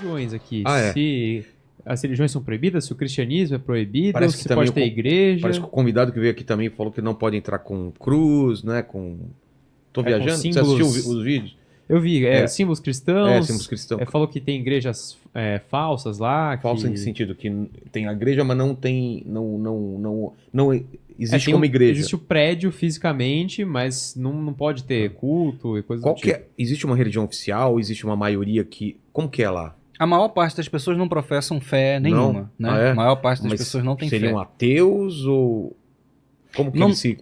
religiões aqui. Ah, é. Se as religiões são proibidas, se o cristianismo é proibido, Parece que se também pode ter igreja. Parece que o convidado que veio aqui também falou que não pode entrar com cruz, né? Tô com viajando? Você símbolos- assistiu os vídeos? Eu vi, símbolos cristãos. Símbolos cristãos. Falou que tem igrejas falsas lá. Falso em que sentido? Que tem a igreja, mas não tem. Não existe tem como igreja. Existe o prédio fisicamente, mas não pode ter culto e coisas Qual do que tipo. é? Existe uma religião oficial? Existe uma maioria que. Como que é lá? A maior parte das pessoas não professam fé nenhuma, Não? né? Ah, é? A maior parte das Mas pessoas não tem seriam fé. ateus ou. Como que Não- eles se.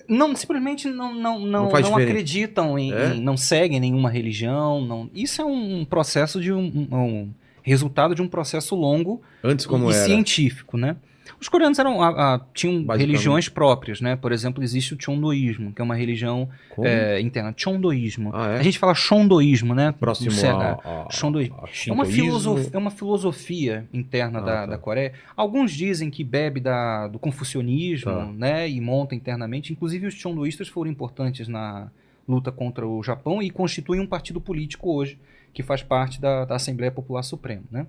Não, simplesmente não faz diferença. acreditam É? não seguem nenhuma religião. Isso é um processo de um resultado de um processo longo Antes como e era? científico, né? Os coreanos tinham Basicamente. religiões próprias, né? Por exemplo, existe o Chondoísmo, que é uma religião Como? interna. Chondoísmo. Ah, é? A gente fala Shondoísmo, né? Próximo No CH. a Shondoísmo. É uma, filosofia interna tá. da Coreia. Alguns dizem que bebe do confucionismo, Tá. né? E monta internamente. Inclusive, os chondoístas foram importantes na luta contra o Japão e constituem um partido político hoje, que faz parte da Assembleia Popular Suprema, né?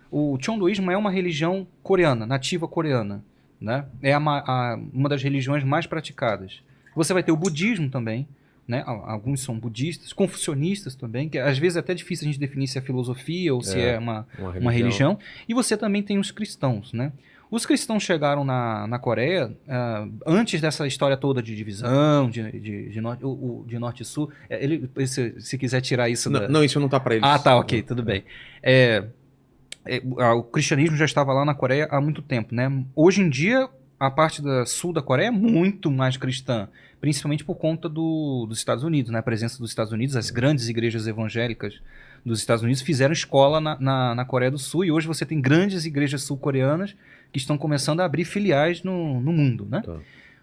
O Chondoísmo é uma religião coreana, nativa coreana, né? É uma das religiões mais praticadas. Você vai ter o budismo também, né? Alguns são budistas, confucionistas também, que às vezes é até difícil a gente definir se é filosofia ou se é uma religião. E você também tem os cristãos, né? Os cristãos chegaram na Coreia antes dessa história toda de divisão, de norte e sul. Se quiser tirar isso Não, isso não tá pra eles. Ah, tá, ok, tudo bem. O cristianismo já estava lá na Coreia há muito tempo, né? Hoje em dia, a parte sul da Coreia é muito mais cristã, principalmente por conta dos Estados Unidos, né? A presença dos Estados Unidos, as grandes igrejas evangélicas dos Estados Unidos fizeram escola na Coreia do Sul, e hoje você tem grandes igrejas sul-coreanas que estão começando a abrir filiais no mundo, né? Tá.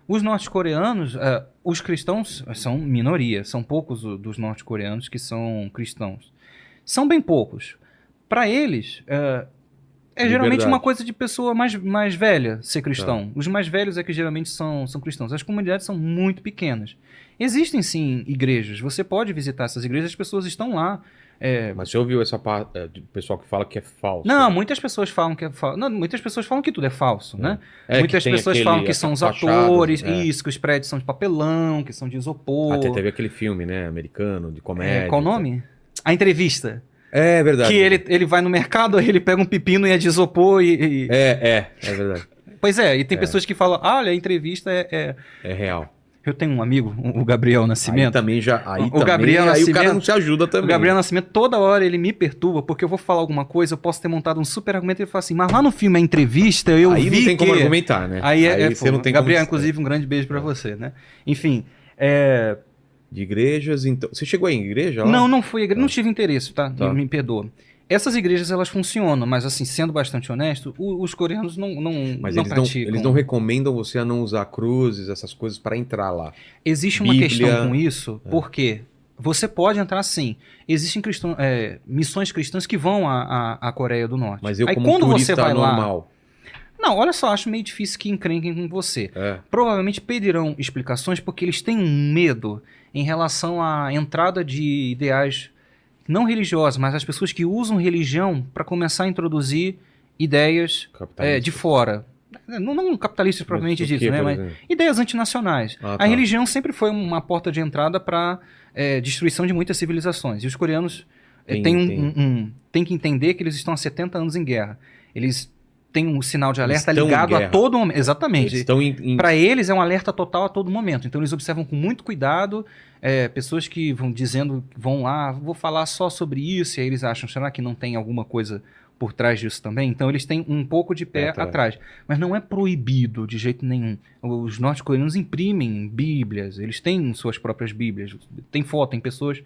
Os norte-coreanos, os cristãos são minoria, são poucos dos norte-coreanos que são cristãos. São bem poucos. Para eles, geralmente uma coisa de pessoa mais velha ser cristão. Os mais velhos é que geralmente são cristãos. As comunidades são muito pequenas. Existem sim igrejas, você pode visitar essas igrejas, as pessoas estão lá. Mas você ouviu essa parte do pessoal que fala que é falso? Não, muitas pessoas falam que é falso. Não, muitas pessoas falam que tudo é falso, né? que Muitas tem pessoas falam que são os atores, fachadas, isso, que os prédios são de papelão, que são de isopor. Até teve aquele filme, né, americano, de comédia. Qual o nome? A Entrevista. É verdade. Que ele vai no mercado, aí ele pega um pepino e é de isopor e... É verdade. Pois é, e tem pessoas que falam, olha, a entrevista É real. Eu tenho um amigo, o Gabriel Nascimento. Aí também já... Gabriel aí Nascimento, o cara não te ajuda também. O Gabriel Nascimento, toda hora ele me perturba, porque eu vou falar alguma coisa, eu posso ter montado um super argumento, e ele fala assim, mas lá no filme A Entrevista, eu vi que... Aí não tem como argumentar, né? Aí você não tem Gabriel, como... inclusive, um grande beijo pra você, né? Enfim, De igrejas, então... Você chegou aí em igreja lá? Não fui, não tive interesse, tá? Me perdoa. Essas igrejas, elas funcionam, mas assim, sendo bastante honesto, os coreanos não praticam. Eles não recomendam você a não usar cruzes, essas coisas, para entrar lá. Existe uma questão com isso, porque você pode entrar sim. Existem missões cristãs que vão à Coreia do Norte. Mas eu, aí, como quando turista você vai normal... Não, olha só, acho meio difícil que encrenquem com você. Provavelmente pedirão explicações porque eles têm um medo em relação à entrada de ideais não religiosos, mas as pessoas que usam religião para começar a introduzir ideias de fora. Não capitalistas propriamente dito, né? Mas ideias antinacionais. A religião sempre foi uma porta de entrada para destruição de muitas civilizações. E os coreanos têm que entender que eles estão há 70 anos em guerra. Eles têm um sinal de alerta ligado a todo momento. Exatamente. Para eles é um alerta total a todo momento. Então eles observam com muito cuidado pessoas que vão lá, vou falar só sobre isso, e aí eles acham, será que não tem alguma coisa por trás disso também? Então eles têm um pouco de pé atrás. Mas não é proibido de jeito nenhum. Os norte-coreanos imprimem bíblias, eles têm suas próprias bíblias, tem foto, tem pessoas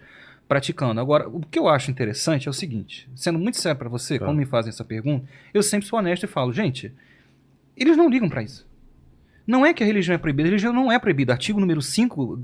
praticando. Agora, o que eu acho interessante é o seguinte, sendo muito sério para você, quando me fazem essa pergunta, eu sempre sou honesto e falo, gente, eles não ligam para isso. Não é que a religião é proibida, a religião não é proibida. Artigo número 5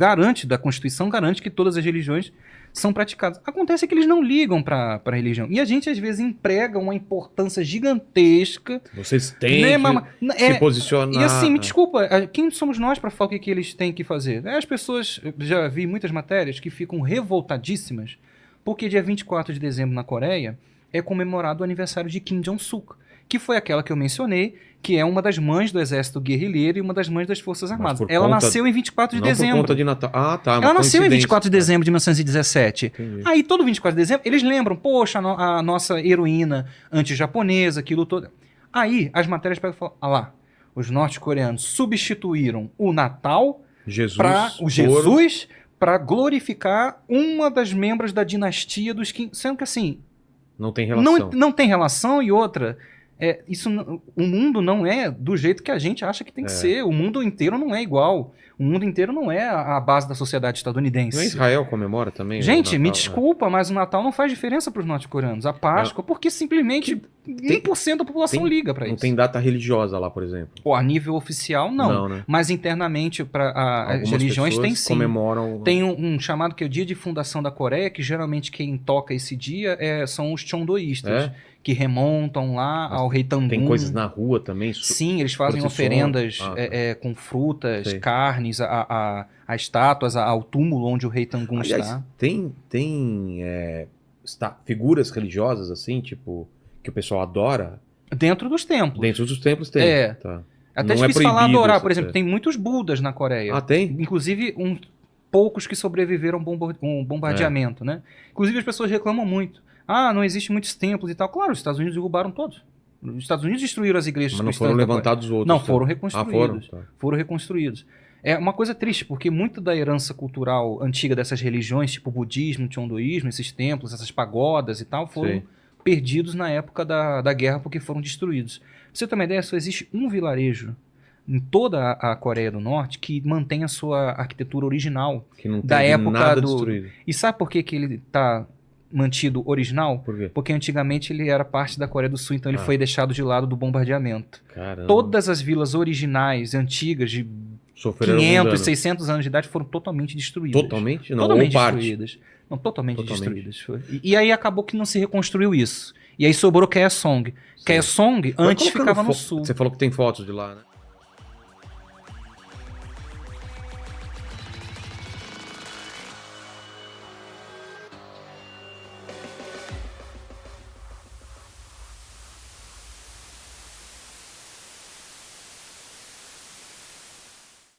da Constituição garante que todas as religiões são praticadas. Acontece que eles não ligam para a religião. E a gente, às vezes, emprega uma importância gigantesca. Vocês têm que se posicionar. E assim, me desculpa, quem somos nós para falar o que eles têm que fazer? As pessoas, já vi muitas matérias que ficam revoltadíssimas, porque dia 24 de dezembro na Coreia é comemorado o aniversário de Kim Jong-suk, que foi aquela que eu mencionei, que é uma das mães do exército guerrilheiro e uma das mães das Forças Armadas. Ela nasceu em 24 de dezembro. Por conta de Natal. Ah, tá. Ela nasceu em 24 de dezembro de 1917. Entendi. Aí, todo 24 de dezembro, eles lembram, poxa, a nossa heroína anti-japonesa, que lutou. Aí, as matérias pegam e falam, ah lá, os norte-coreanos substituíram o Natal para o Jesus para glorificar uma das membros da dinastia dos Kim. Sendo que assim... Não tem relação. Não tem relação e outra... o mundo não é do jeito que a gente acha que tem que ser. O mundo inteiro não é igual. O mundo inteiro não é a base da sociedade estadunidense. Não é Israel comemora também? Gente, Natal, me desculpa, mas o Natal não faz diferença para os norte-coreanos. A Páscoa, porque simplesmente 1% da população liga para isso. Não tem data religiosa lá, por exemplo? A nível oficial, não. Né? Mas internamente, para as religiões, tem sim. Comemoram... Tem um chamado que é o Dia de Fundação da Coreia, que geralmente quem toca esse dia são os chondoístas. Que remontam lá ao rei Tangun. Tem coisas na rua também? Sim, eles fazem oferendas com frutas, carnes, a estátuas, ao túmulo onde o rei Tangun está. Tem figuras religiosas assim, tipo, que o pessoal adora? Dentro dos templos. Dentro dos templos tem. Tá. Até não difícil falar adorar, por exemplo, tem muitos budas na Coreia. Ah, tem? Inclusive, poucos que sobreviveram a um bombardeamento, né? Inclusive, as pessoas reclamam muito. Não existe muitos templos e tal. Claro, os Estados Unidos derrubaram todos. Os Estados Unidos destruíram as igrejas cristãs. Mas não foram levantados outros? Não, foram reconstruídos. Foram? Tá. Foram reconstruídos. É uma coisa triste, porque muito da herança cultural antiga dessas religiões, tipo o budismo, o tiondoísmo, esses templos, essas pagodas e tal, foram perdidos na época da guerra porque foram destruídos. Pra você ter uma ideia, só existe um vilarejo em toda a Coreia do Norte que mantém a sua arquitetura original que não tem da época nada destruído. E sabe por que ele está mantido original? Por quê? Porque antigamente ele era parte da Coreia do Sul, então ele foi deixado de lado do bombardeamento. Caramba. Todas as vilas originais, antigas, de 500, 600 anos de idade, foram totalmente destruídas. Totalmente? Não, totalmente destruídas. Não, totalmente destruídas. E aí acabou que não se reconstruiu isso. E aí sobrou Kaesong. Kaesong antes ficava no sul. Você falou que tem fotos de lá, né?